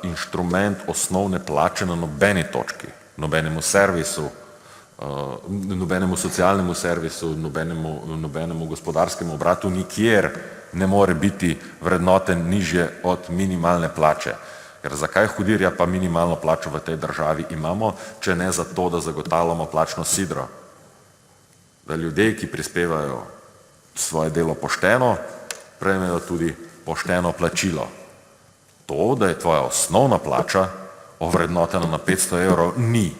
inštrument osnovne plače na nobeni točki, nobenemu servisu, nobenemu socialnemu servisu, nobenemu gospodarskemu obratu nikjer ne more biti vrednoten nižje od minimalne plače. Ker zakaj hudirja pa minimalno plačo v tej državi imamo, če ne zato, da zagotavljamo plačno sidro? Da ljudje, ki prispevajo svoje delo pošteno, prejmejo tudi pošteno plačilo. To, da je tvoja osnovna plača ovrednotena na 500 evrov, ni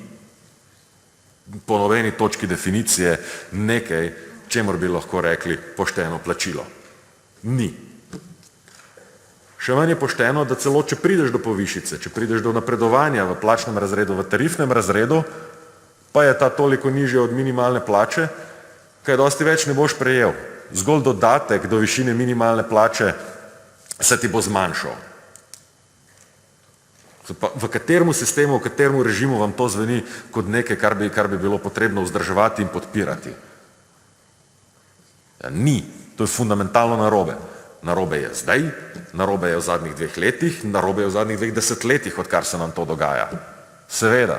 po nobeni točki definicije nekaj, čemur bi lahko rekli pošteno plačilo. Ni. Še manj je pošteno, da celo če prideš do povišice, če prideš do napredovanja v plačnem razredu, v tarifnem razredu, pa je ta toliko nižja od minimalne plače, kaj dosti več ne boš prejel. Zgolj dodatek do višine minimalne plače se ti bo zmanjšal. V katerem sistemu, v katerem režimu vam to zveni kot nekaj, kar bi bilo potrebno vzdrževati in podpirati? Ja, ni. To je fundamentalno narobe. Narobe je zdaj, narobe je v zadnjih 2 letih, narobe je v zadnjih 2 desetletjih, odkar se nam to dogaja. Seveda.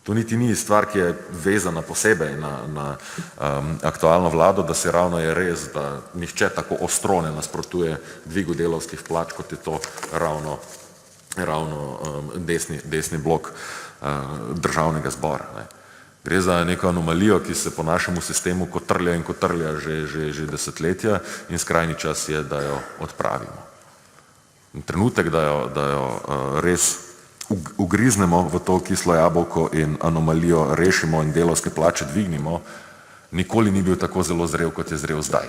To niti ni stvar, ki je vezana posebej na aktualno vlado, da se ravno je res, da nihče tako ostro ne nasprotuje dvigu delavskih plač, kot je to ravno desni blok državnega zbora. Ne. Gre za neko anomalijo, ki se po našemu sistemu kotrlja in kotrlja že desetletja in skrajni čas je, da jo odpravimo. In trenutek, da jo res ugriznemo v to kislo jabolko in anomalijo rešimo in delavske plače dvignimo, nikoli ni bil tako zelo zrel, kot je zrel zdaj.